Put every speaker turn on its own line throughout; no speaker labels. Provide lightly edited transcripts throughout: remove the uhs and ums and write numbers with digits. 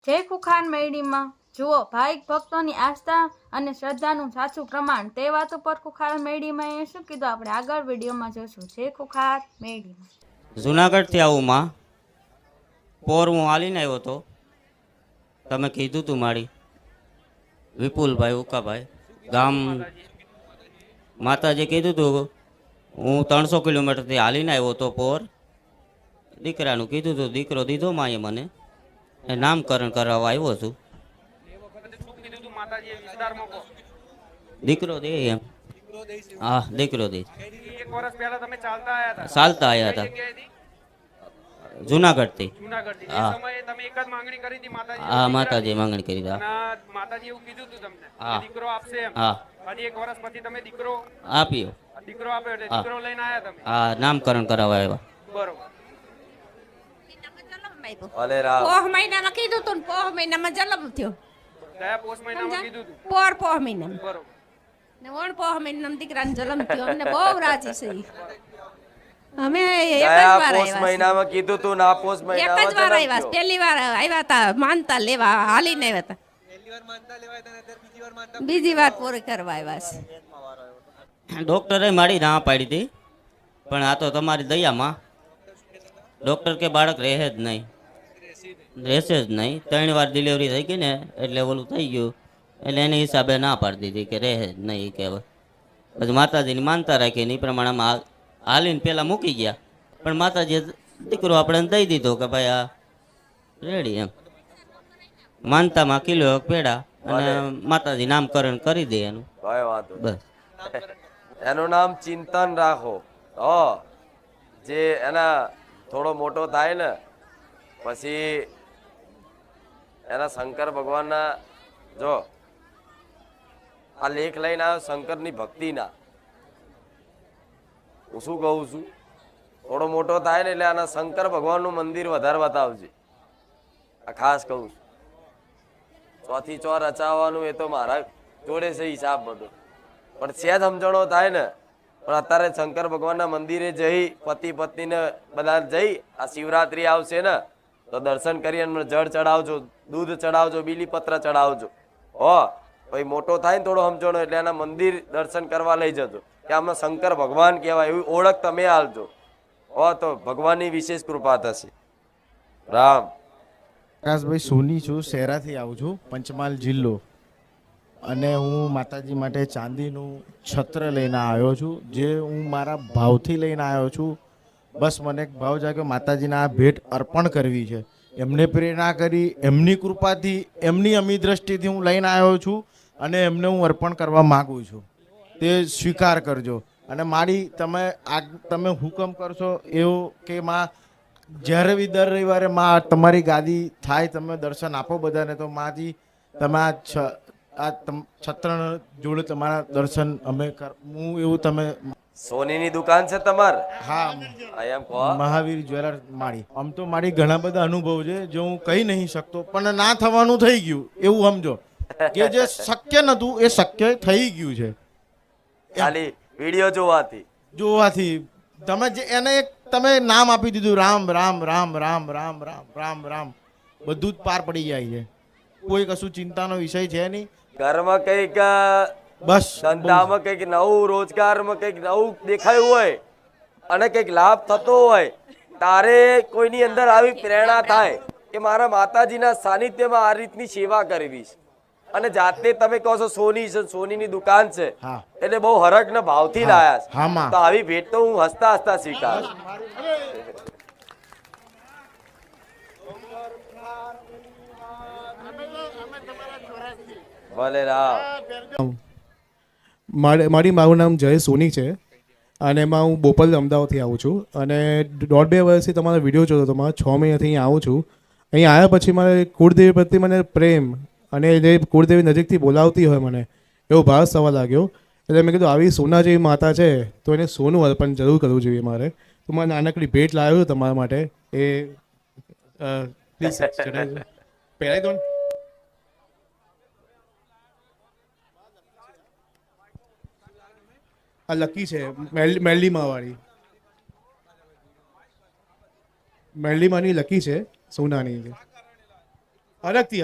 જય ખુખાન મેળીમાં જુઓ ભાવિક ભક્તોની આસ્થા અને શ્રદ્ધાનું સાચું પ્રમાણ. તે વાત ઉપર ખુખાર મેળીમાં એ શું કીધું આપણે આગળ વિડીયોમાં જોશું. જય ખુખાર મેળીમાં.
જુનાગઢથી આવું માં પોર હું હાલીને આવ્યો હતો. તમે કીધું તું મારી વિપુલભાઈ ઉકાભાઈ ગામ માતાજી કીધું તું. હું 300 કિલોમીટરથી હાલીને આવ્યો હતો પોર. દીકરાનું કીધું તું, દીકરો દીધો માએ મને. નામકરણ કરાવવા આવ્યો છું. દીકરો દે એમ. હા દીકરો દે. ચાલતા આવ્યા હતા જુનાગઢથી. હા હા માતાજી માંગણી કરી હતી. હા હા આપ્યો. હા નામકરણ કરાવવા આવ્યા.
પોહ મહિનામાં કીધું તું, પોહ મહિનામાં જન્મ થયો. પોહ મહિનામાં ને વણ પોહ મહિનામાં દીકરાનો જન્મ થયો. અમને બહુ રાજી છે. અમે એક જ વાર આવ્યા
કીધું તું ના પોસ
એક જ વાર આવ્યા. પહેલી વાર આવ્યા હતા માનતા લેવા, હાલીને આવ્યા હતા. બીજી વાર પૂરી કરવા આવ્યા છે.
ડોક્ટરે મારી ના પાડી હતી, પણ આ તો તમારી દયામાં. ડોક્ટર કે બાળક રહે જ નહીં, રહેશે જ નહીં. 3 વાર ડિલિવરી થઈ ગઈ ને એટલે ઓલું થઈ ગયું. એટલે એની હિસાબે ના પાડી દીધી કે રહે જ નહીં. કે પછી માતાજીની માનતા રાખી એ પ્રમાણે હાલીને પેલા મૂકી ગયા. પણ માતાજીએ દીકરો આપણે દઈ દીધો કે ભાઈ આ રેડી એમ. માનતામાં કિલો પેડા અને માતાજી નામકરણ કરી દે એનું. બસ
એનું નામ ચિંતન રાખો. જે એના થોડો મોટો થાય ને પછી એના શંકર ભગવાનના જો આ લેખ લઈને આવ્યો શંકરની ભક્તિના. હું શું કહું છું, થોડો મોટો થાય ને એટલે આના શંકર ભગવાનનું મંદિર વધારે બતાવજે. આ ખાસ કહું છું. 4 થી 4 રચાવવાનું એ તો મારા જોડે છે હિસાબ બધો, પણ સેજ સમજણો થાય ને. પણ અત્યારે શંકર ભગવાનના મંદિરે જઈ પતિ પત્નીને બધા જઈ આ શિવરાત્રી આવશે ને તો દર્શન કરી અને જળ ચડાવજો, દૂધ ચડાવજો, બીલીપત્ર ચડાવજો. ભાઈ મોટો થાય ને થોડો સમજણો એટલે એના મંદિર દર્શન કરવા લઈ જજો કે આમાં શંકર ભગવાન કહેવાય એવી ઓળખ તમે આલજો. તો ભગવાનની વિશેષ કૃપા થશે. રામ.
પ્રકાશભાઈ સોની છું, શહેરાથી આવું છું, પંચમહાલ જિલ્લો. અને હું માતાજી માટે ચાંદીનું છત્ર લઈને આવ્યો છું, જે હું મારા ભાવથી લઈને આવ્યો છું. બસ મને એક ભાવ જાગ્યો, માતાજીને આ ભેટ અર્પણ કરવી છે. એમને પ્રેરણા કરી, એમની કૃપાથી, એમની અમી દ્રષ્ટિથી હું લઈને આવ્યો છું અને એમને હું અર્પણ કરવા માગું છું. તે સ્વીકાર કરજો. અને મારી તમે હુકમ કરશો એવું કે માં જ્યારે બી દર રવિવારે માં તમારી ગાદી થાય, તમે દર્શન આપો બધાને, તો માથી તમે આ છત્ર જોડે તમારા દર્શન અમે હું એવું તમે.
સોનીની દુકાન છે તમારે?
હા, મહાવીર જ્વેલર મારી. આમ તો મારી ઘણા બધા અનુભવ છે જે હું કહી નહીં શકતો, પણ ના થવાનું થઈ ગયું એવું સમજો કે જે શક્ય નતું એ શક્ય થઈ ગયું છે.
ખાલી વિડિયો જોવાથી
તમે જે એને એક તમે નામ આપી દીધું, રામ રામ રામ રામ રામ રામ રામ રામ, બધું જ પાર પડી જાય છે. કોઈ કશું ચિંતાનો વિષય છે નહીં.
ઘરમાં કઈક
બસ
ધંધામાં કઈક નવું, રોજગારમાં કઈક નવું દેખાયું હોય અને કઈક લાભ થતો હોય, તારે કોઈની અંદર આવી પ્રેરણા થાય કે મારા માતાજીના સાનિધ્યમાં આ રીતની સેવા કરવી છે. અને જાતે તમે કહો છો સોની છે, સોનીની દુકાન છે, એટલે બહુ હરખ ને ભાવથી લાયા છે. તો આવી ભેટ તો હું હસતા હસતા સ્વીકારું. ભલે રામ.
મારું નામ જય સોની છે અને એમાં હું બોપલ અમદાવાદથી આવું છું. અને 1.5-2 વર્ષથી તમારા વિડીયો જોતો હતો. મારા 6 મહિનાથી અહીં આવું છું. અહીં આવ્યા પછી મારે કુળદેવી પ્રત્યે મને પ્રેમ અને જે કુળદેવી નજીકથી બોલાવતી હોય મને એવો ભાવ થવા લાગ્યો. એટલે મેં કીધું આવી સોના જેવી માતા છે તો એને સોનું અર્પણ જરૂર કરવું જોઈએ મારે. તો મારે નાનકડી ભેટ લાવ્યો તમારા માટે. એ પ્લીઝ પહેરાવી દો. આ લકી છે, મેરલીમાં વાળી. મેરલીમાંની લકી છે, સોનાની છે. અલગથી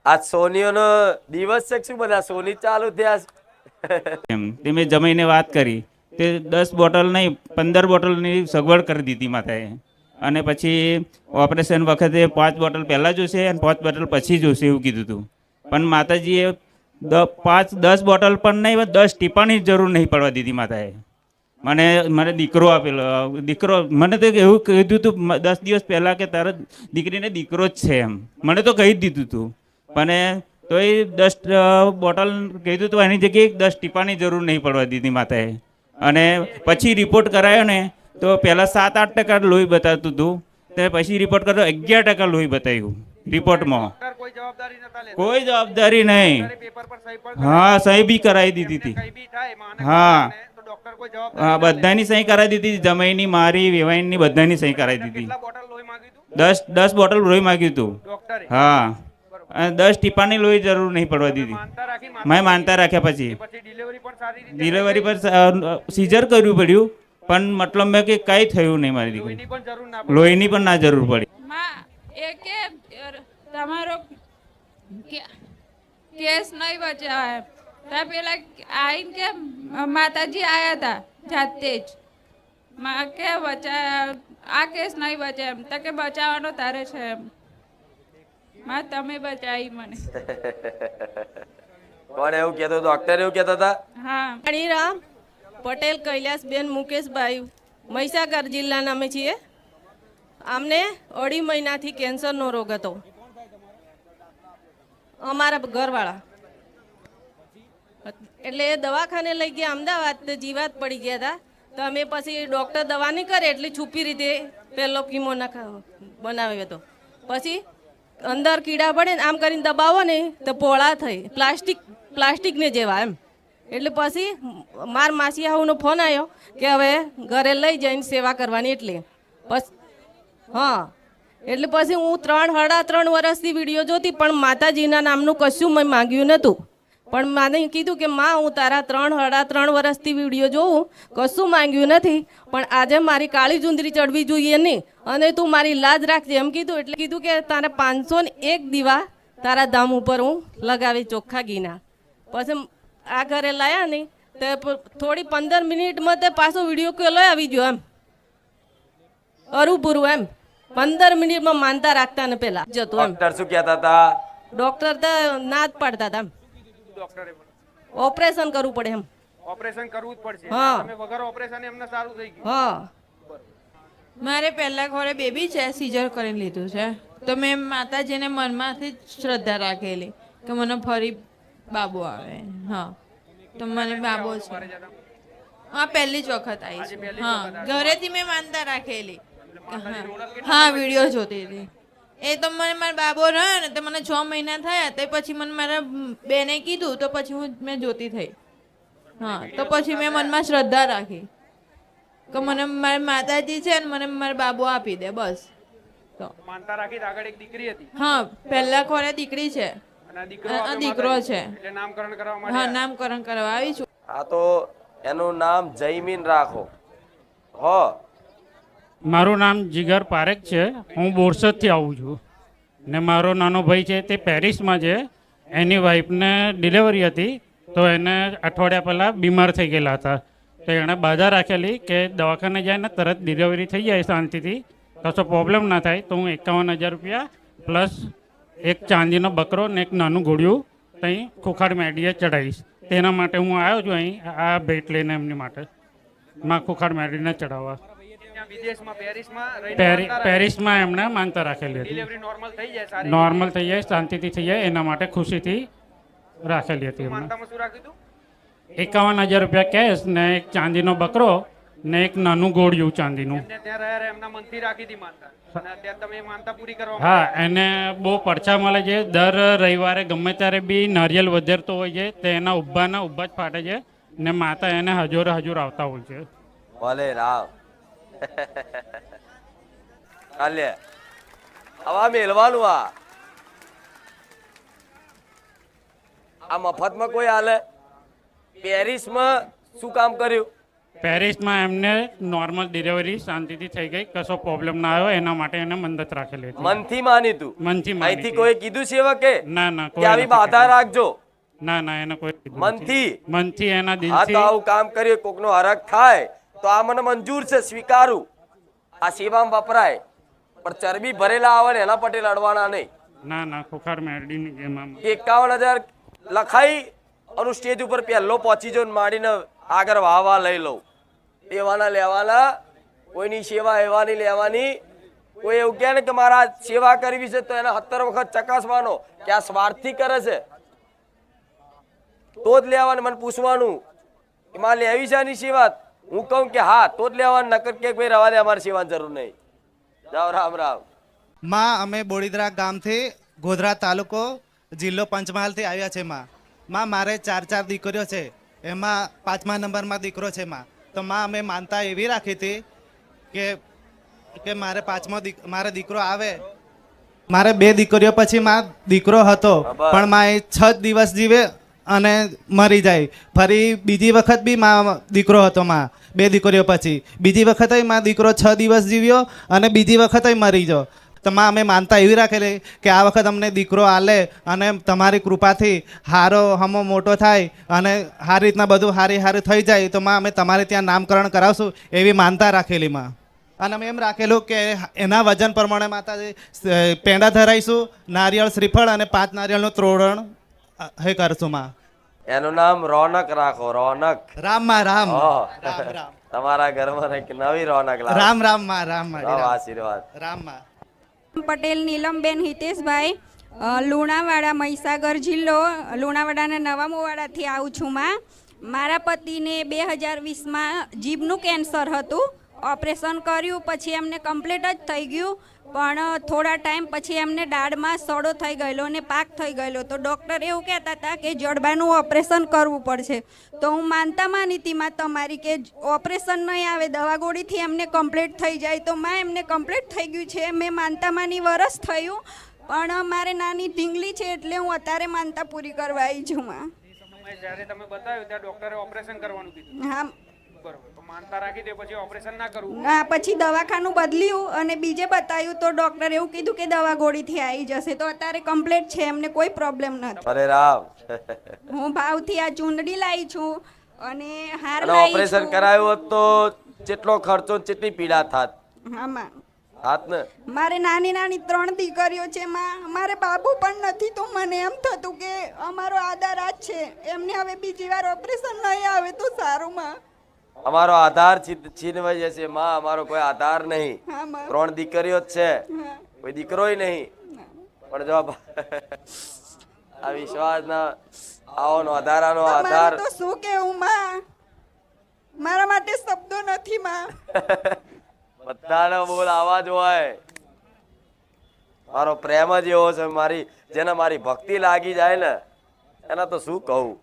આજ સોનીઓનો દિવસ છે કે શું? બધા સોની ચાલુ થયા છે.
એમ તે મેં જમાઈને વાત કરી તે 10 બોટલ નહીં 15 બોટલની સગવડ કરી દીધી માતાએ. અને પછી ઓપરેશન વખતે 5 બોટલ પહેલાં જોશે અને 5 બોટલ પછી જોશે એવું કીધું હતું. પણ માતાજીએ 10 બોટલ પણ નહીં 10 ટીપાની જરૂર નહીં પડવા દીધી માતાએ. મને દીકરો આપેલો. દીકરો મને તો એવું કીધું હતું 10 દિવસ પહેલાં કે તારા દીકરીને દીકરો જ છે એમ મને તો કહી જ દીધું હતું. પણ તોય 10 બોટલ કીધું હતું એની જગ્યાએ 10 ટીપાની જરૂર નહીં પડવા દીધી માતાએ. અને પછી રિપોર્ટ કરાયો ને તો પહેલાં 7-8% લોહી બતાવતું હતું તે પછી રિપોર્ટ કર્યો 11% લોહી બતાવ્યું રિપોર્ટમાં. કોઈ જવાબદારી નહીં. હા, સહી બી કરાવી દીધી હતી. હા હા, બધાની સહી કરાવી દીધી. જમાઈની, મારી, વેવાઈની બધાની સહી કરાવી દીધી. 10 બોટલ લોહી માગ્યું હતું. હા, અને 10 ટીપાની લોહી જરૂર નહીં પડવા દીધી. મેં માનતા રાખ્યા પછી ડિલિવરી પર સીઝર કરવું પડ્યું પણ મતલબ મેં કે કાંઈ થયું નહીં મારી દીકરી. લોહીની પણ ના જરૂર પડી.
એ કે તમારો કેસ નહીં બચાવે ત્યાં પેલા આવીને કે માતાજી આવ્યા હતા જાતે જ કે આ કેસ નહીં બચે એમ તો કે બચાવવાનો તારે છે એમ તમે બચાવી મને.
કોણ એવું કહેતો? ડોક્ટર એવું કહેતા હતા?
હા,
રાણીરામ પટેલ કૈલાસબેન મુકેશભાઈ મહીસાગર જિલ્લાના અમે છીએ. અમને 2.5 મહિનાથી કેન્સરનો રોગ હતો. અમારા ઘરવાળા એટલે એ દવાખાને લઈ ગયા અમદાવાદ તો જીવાત પડી ગયા હતા. તો અમે પછી ડૉક્ટર દવા નહીં કરે એટલે છુપી રીતે પહેલો કીમો બનાવ્યો હતો. પછી અંદર કીડા પડે ને આમ કરીને દબાવો ને તો પોળા થઈ પ્લાસ્ટિકને જેવા એમ. એટલે પછી માર માસી હાઉનો ફોન આવ્યો કે હવે ઘરે લઈ જઈને સેવા કરવાની. એટલે બસ હા, એટલે પછી હું 3.5 વર્ષથી વિડીયો જોતી પણ માતાજીના નામનું કશું મેં માંગ્યું નહોતું. પણ માને કીધું કે માં હું તારા 3.5 વર્ષથી વિડીયો જોઉં કશું માંગ્યું નથી પણ આજે મારી કાળી ચુંદરી ચડવી જોઈએ નહીં અને તું મારી લાજ રાખજે એમ કીધું. એટલે કીધું કે તારે 501 દીવા તારા ધામ ઉપર હું લગાવી ચોખ્ખા ઘીના. પછી આ ઘરે લાયા નહીં તો થોડી 15 મિનિટમાં તે પાછો વિડીયો કોલ આવી ગયો એમ અરુપુરું એમ 15 મિનિટમાં માનતા રાખતા ને પેલા જતું એમ.
ડોક્ટર શું કહેતા હતા?
ડોક્ટર તો ના જ પાડતા હતા એમ. ઓપરેશન કરવું પડે એમ.
ઓપરેશન કરવું જ પડશે.
હા.
તમે વગર ઓપરેશન એમને સારું થઈ ગયું.
હા,
મારે પહેલા ખોરે બેબી છે સીઝર કરીને લીધું છે તો મેં માતાજીને મનમાંથી જ શ્રદ્ધા રાખેલી કે મને ફરી બાબો આવે. હા, તો મને બાબો છે. હા, પહેલી જ વખત આવી છે. હા, ઘરેથી મેં માનતા રાખેલી. હા, વિડીયો જોતી હતી. એ તો મને મારા બાબો રહ્યો ને તો મને 6 મહિના થયા તો પછી મને મારા બેને કીધું તો પછી મેં જોતી થઈ. હા, તો પછી મેં મનમાં શ્રદ્ધા રાખી કે મને મારી માતાજી છે ને મને મારો બાબો આપી દે બસ. તો
માનતા રાખી તો આગળ એક દીકરી હતી.
હા, પહેલા ખોરે દીકરી છે
અને આ
દીકરો છે.
એટલે નામકરણ કરવા માટે.
હા, નામકરણ કરવા આવી છું.
આ તો એનું નામ જયમીન રાખો. હો,
મારું નામ જીગર પારેખ છે. હું બોરસદથી આવું છું ને મારો નાનો ભાઈ છે તે પેરિસમાં છે. એની વાઈફને ડિલિવરી હતી તો એને અઠવાડિયા પહેલાં બીમાર થઈ ગયેલા હતા તો એણે બાધા રાખેલી કે દવાખાને જાય ને તરત ડિલિવરી થઈ જાય શાંતિથી કશો પ્રોબ્લેમ ના થાય તો હું 51,000 રૂપિયા પ્લસ એક ચાંદીનો બકરો ને એક નાનું ઘોડિયું ત્યાં ખોખાડ મેડીએ ચડાવીશ. તેના માટે હું આવ્યો છું અહીં આ ભેટ લઈને એમની માટે માં ખોખાડ મેડીને ચડાવવા.
વિદેશમાં પેરિસમાં
પેરિસમાં એમણે માનતા રાખેલી હતી.
ડિલિવરી નોર્મલ થઈ જાય, સારી
નોર્મલ થઈ જાય શાંતિથી થઈ જાય એના માટે ખુશીથી રાખેલી હતી એમણે.
માનતામાં શું રાખ્યું હતું?
51,000 રૂપિયા કેશ ને એક ચાંદીનો બકરો ને એક નાનું ઘોડિયું ચાંદીનું.
એમને ત્યાં રહ્યા એમના મનથી રાખી હતી માનતા અને અત્યારે તમે એ માનતા પૂરી કરવા
હા, એને બહુ પડછા મળે છે. દર રવિવારે ગમે ત્યારે બી નારિયેલ વધેરતો હોય છે તો એના ઊભા જ ફાટે છે ને માતા એને હજોર આવતા હોય છે.
ભલે રામ. ચાલે આવા મેલવાનું. આ મફતમાં કોઈ હાલે? પેરિસમાં શું કામ કર્યું?
પેરિસમાં એમને નોર્મલ ડિલિવરી શાંતિથી થઈ ગઈ, કશો પ્રોબ્લેમ ના આવ્યો, એના માટે એને મંદત રાખેલી હતી.
મનથી માની તું?
મનથી માની
અહીંથી
હતી.
કોઈ કીધું સેવકે
ના ના
કે આવી બાધા રાખજો?
ના ના, એને કોઈ કીધું
મનથી?
નથી. મનથી એના
હા, તો
દિલથી.
આવું કામ કર્યું, કોકનો હરખ થાય તો આ મને મંજૂર છે, સ્વીકારું, આ સેવામાં વપરાય, પણ ચરબી ભરેલા આવે ને એના પટેલ અડવાના નહીં.
ના ના, ખુખાર મેરડીની ગેમમાં
51,000 લખાઈ અને સ્ટેજ ઉપર પહેલો પહોંચી જાઉં માડીને આગળ વાહ લઈ લઉં. એવાના લેવાના, કોઈની સેવા એવાની લેવાની. કોઈ એવું કહે ને કે મારા સેવા કરવી છે તો એને 70 વખત ચકાસવાનો કે આ સ્વાર્થથી કરે છે તો જ લેવાનું. મને પૂછવાનું કે માં લેવી છે આની સેવા, હું કહું કે હા તો જ લેવાનું, નકર કે ભાઈ રવા દે, અમારી સેવાની જરૂર નહીં. જાઓ, રામ રામ.
માં અમે બોડીદરા ગામથી ગોધરા તાલુકો જિલ્લો પંચમહાલથી આવ્યા છે. માં મારે 4 દીકરીઓ છે, એમાં 5મા નંબરમાં દીકરો છે. માં તો માં અમે માનતા એવી રાખી હતી કે મારે મારે દીકરો આવે. મારે 2 દીકરીઓ પછી માં દીકરો હતો, પણ માં એ 6 દિવસ જીવે અને મરી જાય. ફરી બીજી વખત બી માં દીકરો હતો. માં 2 દીકરીઓ પછી બીજી વખતે માં દીકરો 6 દિવસ જીવ્યો અને બીજી વખતે મરી ગયો. તો માં અમે માનતા એવી રાખેલી કે આ વખત અમને દીકરો આલે અને તમારી કૃપાથી હારો હમો મોટો થાય અને સારી રીતના બધું હારી થઈ જાય, તો માં અમે તમારે ત્યાં નામકરણ કરાવશું એવી માનતા રાખેલી. માં અને અમે એમ રાખેલું કે એના વજન પ્રમાણે માતાજી પેંડા ધરાઈશું, નારિયેળ શ્રીફળ અને 5 નારિયેળનું ત્રોરણ હે કરશું. માં
એનું નામ રોનક રાખો, રોનક.
રામ માં રામ.
તમારા ઘરમાં એક નવી રોનક લાવો.
રામ રામ માં રામ માં
આશીર્વાદ.
રામ માં.
પટેલ નીલમબેન હિતેશભાઈ, લુણાવાડા, મહીસાગર જિલ્લો, લુણાવાડાના નવા મોવાડાથી આવું છું. માં મારા પતિને 2020માં જીભનું કેન્સર હતું, ઓપરેશન કર્યું, પછી એમને કમ્પ્લીટ જ થઈ ગયું, પણ થોડા ટાઈમ પછી એમને દાઢમાં સડો થઈ ગયેલો અને પાક થઈ ગયેલો. તો ડૉક્ટર એવું કહેતા હતા કે જડબાનું ઓપરેશન કરવું પડશે. તો હું માનતા માની હતી માં તમારી કે ઓપરેશન નહીં આવે, દવા ગોળીથી એમને કમ્પ્લીટ થઈ જાય. તો માં એમને કમ્પ્લીટ થઈ ગયું છે. મેં માનતા માની વરસ થયું, પણ મારે નાની ઢીંગલી છે એટલે હું અત્યારે માનતા પૂરી કરવા આવી છું. માં
જ્યારે તમે બતાવ્યું ત્યાં ડોક્ટરે ઓપરેશન કરવાનું કીધું.
હા
બરોબર, તો માનતા રાખી દે પછી ઓપરેશન ના કરવું.
હા, પછી દવાખાનું બદલ્યું અને બીજે બતાવ્યું તો ડોક્ટરે એવું કીધું કે દવા ગોળીથી આવી જશે. તો અત્યારે કમ્પ્લીટ છે, એમને કોઈ પ્રોબ્લેમ નથી.
અરે રામ.
હું ભાવથી આ ચૂંદડી લાવી છું અને હાર
અને
લાવી
ઓપરેશન
છું.
કરાયું હોત તો કેટલો ખર્ચો, કેટલી પીડા થાત?
હા માં,
થાત ને.
મારે નાની 3 દીકરીઓ છે. માં મારે બાબુ પણ નથી, તો મને એમ થતું કે અમારો આધાર આ જ છે, એમને હવે બીજી વાર ઓપરેશન નહીં આવે તો સારું. માં
અમારો આધાર છીનવાઈ જશે. માં અમારો કોઈ આધાર નહીં.
હા માં.
3 દીકરીઓ જ છે, કોઈ દીકરોય નહીં. પણ જો આ વિશ્વાસના આવો આધારાનો આધાર.
તો શું કેવું માં, મારા માટે શબ્દો નથી. માં
બધાનો બોલ આવાજ હોય. મારો પ્રેમ જ એવો છે, જેને મારી ભક્તિ લાગી જાય ને એના તો શું કહું.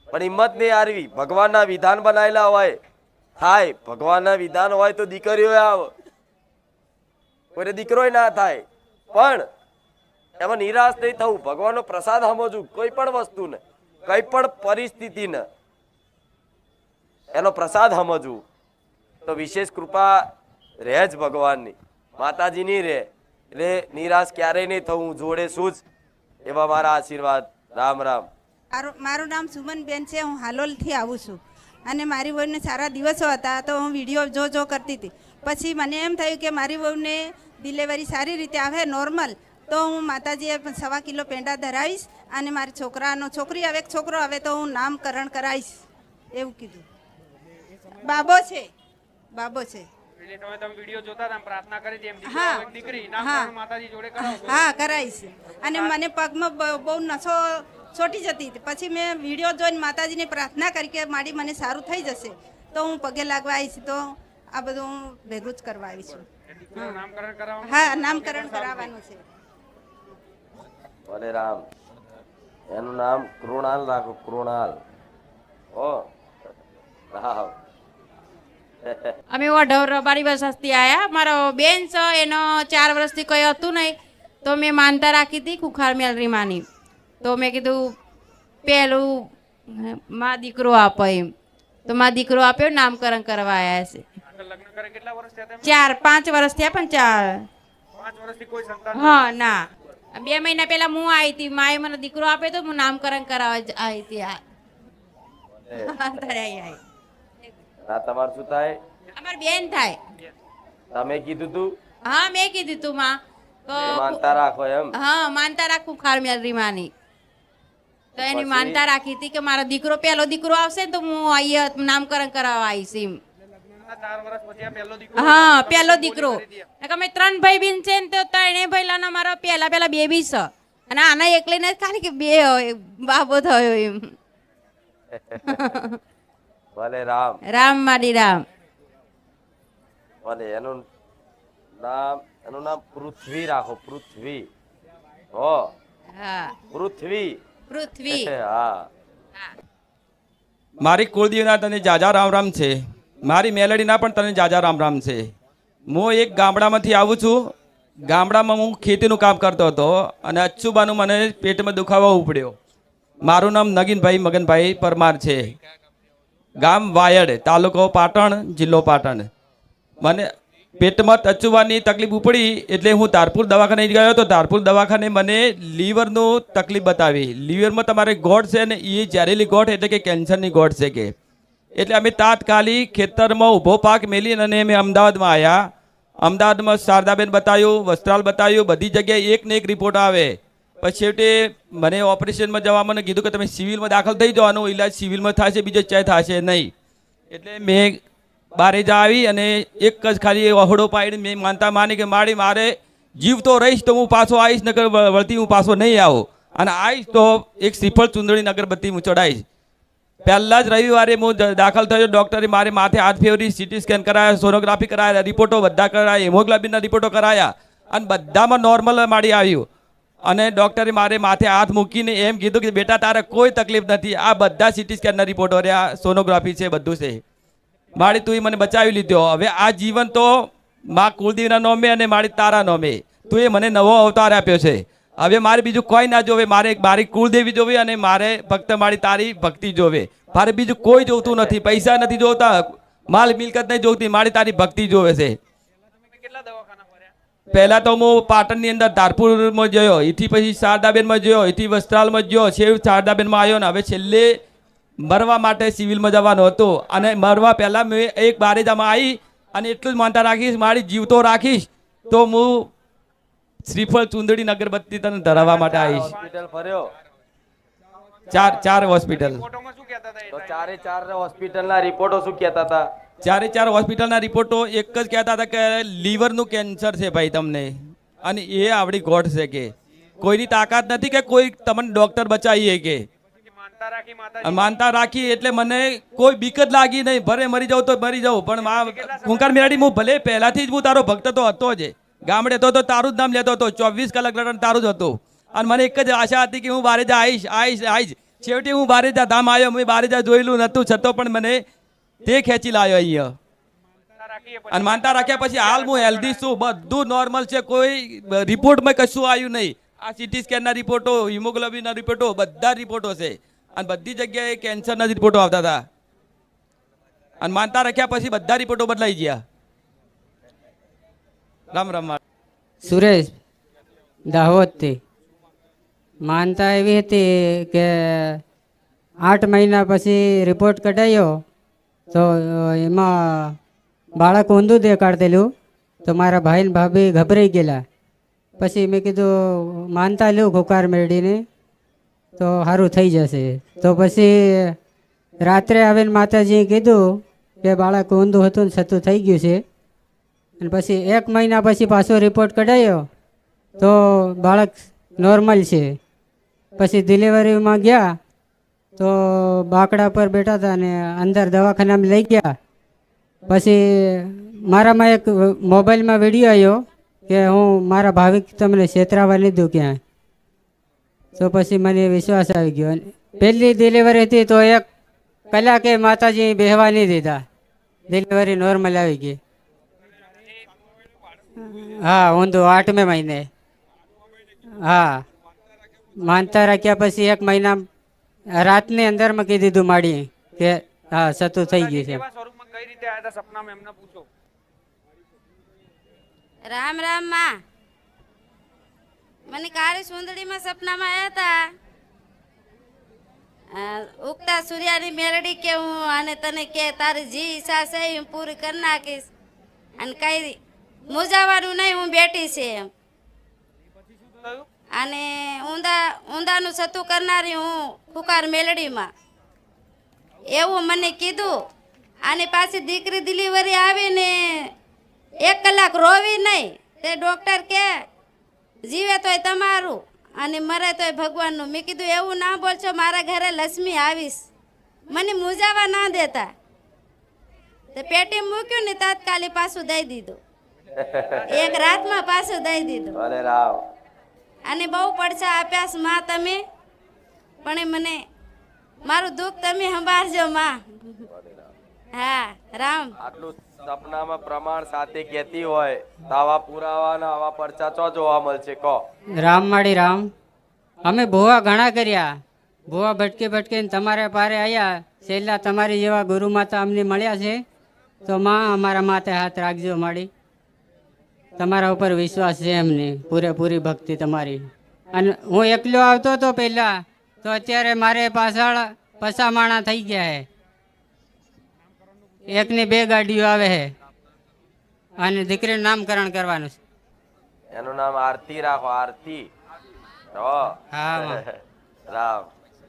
પણ હિંમત નહીં હારવી. ભગવાનના વિધાન બનાવેલા હોય થાય, ભગવાનના વિધાન હોય તો દીકરીઓ આવે, કોઈને દીકરો ના થાય. પણ એમાં નિરાશ નહીં થવું, ભગવાનનો પ્રસાદ સમજવું. કોઈ પણ વસ્તુને, કઈ પણ પરિસ્થિતિને એનો પ્રસાદ સમજવું. તો વિશેષ કૃપા રહે જ ભગવાનની, માતાજીની રહે. એટલે નિરાશ ક્યારેય નહીં થવું, જોડે શું જ એવા મારા આશીર્વાદ. રામ રામ.
મારું નામ સુમનબેન છે, હું હાલોલથી આવું છું. અને મારી વહુને સારા દિવસો હતા તો હું વિડીયો જો કરતી હતી. પછી મને એમ થયું કે મારી વહુને ડિલિવરી સારી રીતે આવે, નોર્મલ, તો હું માતાજીએ 1.25 કિલો પેંડા ધરાવીશ અને મારી છોકરી આવે, છોકરો આવે તો હું નામકરણ કરાવીશ એવું કીધું. બાબો છે.
એટલે તમે વિડિયો જોતા હતા, પ્રાર્થના કરી હતી એમ
હા.
દીકરી નામકરણ માતાજી જોડે કરાવો.
હા, કરાવીશ. અને મને પગમાં બહુ નસો છોટી જતી હતી. પછી મેં વિડીયો જોઈને માતાજીને પ્રાર્થના કરી કે મારી મને સારું થઈ જશે તો હું પગે લાગવા આવીશ. તો આ બધું હું ભેગું જ કરવા આવી છું. હા, નામકરણ કરાવવાનું છે.
ભલે રામ. એનું નામ કૃણાલ રાખો, કૃણાલ. ઓ રામ.
અમે વઢોર રબારી વસાસથી આવ્યા. મારો બેન છે, એનો 4 વર્ષથી કંઈ હતું નહીં, તો મેં માનતા રાખી હતી ખુખાર મેલરી માની. તો મેં કીધું પહેલું માં દીકરો આપે એમ.
તો મારો દીકરો આપ્યો નામકરણ કરવા આવ્યા છે.
આગળ લગ્ન કરે કેટલા વર્ષ થયા તેમ?
4-5 વર્ષ થયા પણ
5 વર્ષથી કોઈ સંતાન
હા ના 2 મહિના પહેલા હું આવી હતી, માએ મને દીકરો આપ્યો તો હું નામકરણ કરાવવા આવી હતી.
ના તમારે શું થાય?
અમારી બેન થાય.
તમે કીધું તું
હા મેં કીધું તું માં
માનતા રાખો એમ?
હા માનતા રાખું ખારમેલરી માની. તો એની માનતા રાખી હતી કે મારો દીકરો પહેલો દીકરો આવશે ને તો હું અહીંયા નામકરણ કરાવવા આવીશ એમ.
4 વર્ષ પછી આ પહેલો દીકરો
હા પહેલો દીકરો. અમે 3 ભાઈ બેન છે ને તો 3 ભાઈલાનો મારો પહેલા બેબી છે અને આના એકલીને ખાલી કે 2 બાબો થયો એમ.
ભલે રામ
રામ માડી રામ.
ભલે એનું નામ પૃથ્વી રાખો. પૃથ્વી હો
હા
પૃથ્વી
પૃથ્વી.
હા
મારી કુળદેવીના તને જાજા રામ રામ છે. મારી મેલડીના પણ તને જાજા રામ રામ છે. હું એક ગામડામાંથી આવું છું. ગામડામાં હું ખેતીનું કામ કરતો હતો અને અચ્છુબાનું મને પેટમાં દુખાવો ઉપડ્યો. મારું નામ નગીનભાઈ મગનભાઈ પરમાર છે. ગામ વાયડ, તાલુકો પાટણ, જિલ્લો પાટણ. મને પેટમાં અચ્છુબાની તકલીફ ઉપડી એટલે હું તારપુર દવાખાને ગયો હતો. તારપુર દવાખાને મને લીવરનું તકલીફ બતાવી. લીવરમાં તમારે ગોઠ છે ને એ ઝેરેલી ગોઠ એટલે કે કેન્સરની ગોઠ છે કે. એટલે અમે તાત્કાલિક ખેતરમાં ઊભો પાક મેલી અને અમે અમદાવાદમાં આવ્યા. અમદાવાદમાં શારદાબેન બતાવ્યું, વસ્ત્રાલ બતાવ્યું, બધી જગ્યાએ એક ને એક રિપોર્ટ આવે. પછી છેવટે મને ઓપરેશનમાં જવા મને કીધું કે તમે સિવિલમાં દાખલ થઈ જવાનું, ઇલાજ સિવિલમાં થશે, બીજો ચાય થશે નહીં. એટલે મેં બારેજા આવી અને એક જ ખાલી ઓહડો પાડી મેં માનતા માની કે મારે જીવતો રહીશ તો હું પાછો આવીશ, નગર વળતી હું પાછો નહીં આવું, અને આવીશ તો એક શ્રીફળ ચુંદડી અગરબત્તી હું ચડાવીશ. પહેલા જ રવિવારે હું દાખલ થયો. ડૉક્ટરે મારે માથે હાથ ફેરવી, સીટી સ્કેન કરાયા, સોનોગ્રાફી કરાયા, રિપોર્ટો બધા કરાયા, હિમોગ્લોબિનના રિપોર્ટો કરાયા અને બધામાં નોર્મલ મારી આવ્યું. અને ડૉક્ટરે મારે માથે હાથ મૂકીને એમ કીધું કે બેટા તારે કોઈ તકલીફ નથી, આ બધા સીટી સ્કેનના રિપોર્ટો રહ્યા, સોનોગ્રાફી છે, બધું છે. મારી તું મને બચાવી લીધો. હવે આ જીવન તો મા કુળદેવીના નામે અને મારી તારા નામે તું એ મને નવો અવતાર આપ્યો છે. હવે મારે બીજું કોઈ ના જોવે, મારી કુળદેવી જોવે અને મારે ફક્ત મારી તારી ભક્તિ જોવે. મારે બીજું કોઈ જોતું નથી, પૈસા નથી જોતા, માલ મિલકત નહીં જોતી, મારી તારી ભક્તિ જોવે છે. પહેલા તો હું પાટણની અંદર ધારપુરમાં ગયો, એથી પછી શારદાબેનમાં ગયો, એથી વસ્ત્રાલમાં ગયો, છેવ શારદાબેનમાં આવ્યો ને હવે છેલ્લે મરવા માટે સિવિલમાં જવાનો હતો. અને મરવા પહેલાં મેં એક બારેજામાં આવી અને એટલું જ માનતા રાખીશ, મારી જીવતો રાખીશ તો હું શ્રીફળ ચુંદડી અગરબત્તી તને ધરાવવા માટે આવીશ.
હોસ્પિટલ ફર્યો?
ચાર હોસ્પિટલ.
તો ચારે હોસ્પિટલના રિપોર્ટો શું કહેતા હતા?
ચાર હોસ્પિટલના રિપોર્ટો એક જ કહેતા હતા કે લીવરનું કેન્સર છે ભાઈ તમને, અને એ આવડી ગોઠ છે કે કોઈની તાકાત નથી કે કોઈ તમને ડૉક્ટર બચાવીએ કે. માનતા રાખી એટલે મને કોઈ બીક જ લાગી નહીં. ભલે મરી જાઉં તો મરી જાઉં, પણ કુંકાર મેરાડી હું ભલે પહેલાથી જ હું તારો ભક્ત તો હતો જ, ગામડે તો તારું જ નામ લેતો હતો, 24 કલાક લડન તારું જ હતું. અને મને એક જ આશા હતી કે હું બારેજા આવીશ. છેવટે હું બારેજા ધામ આવ્યો. મેં બારેજા જોયેલું નહોતું છતાં પણ મને તે ખેંચી લાવ્યો અહીંયા. અને માનતા રાખ્યા પછી હાલ હું હેલ્ધી છું, બધું નોર્મલ છે, કોઈ રિપોર્ટમાં કશું આવ્યું નહીં. આ સીટી સ્કેનના રિપોર્ટો, હિમોગ્લોબિનના રિપોર્ટો, બધા રિપોર્ટો છે અને બધી જગ્યાએ કેન્સરના જ રિપોર્ટો આવતા હતા. અને માનતા રાખ્યા પછી બધા રિપોર્ટો બદલાઈ ગયા. રામ રામ.
સુરેશ દાહોદથી. માનતા એવી હતી કે 8 મહિના પછી રિપોર્ટ કઢાયો તો એમાં બાળક ઊંધું દેખાડતેલું, તો મારા ભાઈ ને ભાભી ગભરાઈ ગયેલા. પછી મેં કીધું માનતા લ્યો ખોકાર મેળીને તો સારું થઈ જશે. તો પછી રાત્રે આવીને માતાજીએ કીધું કે બાળક ઊંધું હતું ને છતું થઈ ગયું છે. અને પછી 1 મહિના પછી પાછો રિપોર્ટ કઢાયો તો બાળક નોર્મલ છે. પછી ડિલિવરીમાં ગયા તો બાકડા પર બેઠા હતા ને અંદર દવાખાનામાં લઈ ગયા. પછી મારામાં એક મોબાઈલમાં વિડીયો આવ્યો કે હું મારા ભાવિક તમને છેતરાવા લીધું ક્યાંય. તો પછી મને વિશ્વાસ આવી ગયો. પહેલી ડિલિવરી હતી તો 1 કલાકે માતાજી બેહવા નહીં દીધા, ડિલિવરી નોર્મલ આવી ગઈ. હા ઊંધું 8મે મહિને. હા માનતા રાખ્યા પછી 1 મહિના રાતની અંદરમાં કહી દીધું માડી કે હા સતું થઈ ગયું છે.
કેવા સ્વરૂપમાં કઈ રીતે આયા હતા સપનામાં એમને પૂછો.
રામ રામ માં, મને કાળી સુંદડીમાં સપનામાં આવ્યા હતા. ઉગતા સૂર્યની મેલડી કે હું અને તને કે તારી જી ઈચ્છા છે એ હું પૂરી કરી નાખીશ અને કઈ મૂંઝાવાનું નહીં, હું બેઠી છે એમ. અને ઊંધાનું સતું કરનારી હું ખુકાર મેલડીમાં એવું મને કીધું. અને પાછી દીકરી ડિલિવરી આવીને 1 કલાક રોવી નહીં. તે ડૉક્ટર કે જીવે તોય તમારું અને મરે તોય ભગવાનનું. મેં કીધું એવું ના બોલશો, મારા ઘરે લક્ષ્મી આવીશ, મને મૂંઝાવા ના દેતા. તે પેટી મૂક્યું ને તાત્કાલિક પાછું દઈ દીધું, 1 રાતમાં પાછું દઈ દીધું.
અરે રામ.
અને બહુ પડછા આપ્યા છે માં તમે, પણ એ મને મારું દુઃખ તમે સંભાળજો માં. હા રામ.
આટલું સપનામાં પ્રમાણ સાથે કહેતી હોય તો આવા પુરાવાના આવા પરચા ચો જોવા મળશે કહો.
રામ માળી રામ. અમે ભોવા ઘણા કર્યા, ભોવા ભટકી ભટકીને તમારે પારે આવ્યા. છેલ્લા તમારી જેવા ગુરુ માતા અમને મળ્યા છે, તો માં અમારા માથે હાથ રાખજો માળી. તમારા ઉપર વિશ્વાસ છે એમને, પૂરેપૂરી ભક્તિ તમારી. અને હું એકલો આવતો હતો પહેલાં, તો અત્યારે મારે પાછળ 50 માણા થઈ ગયા છે. 1 ની 2 ગાડીઓ આવે છે અને દીકરીનું નામકરણ કરવાનું છે.
એનું નામ આરતી રાખો, આરતી.
હા
રામ.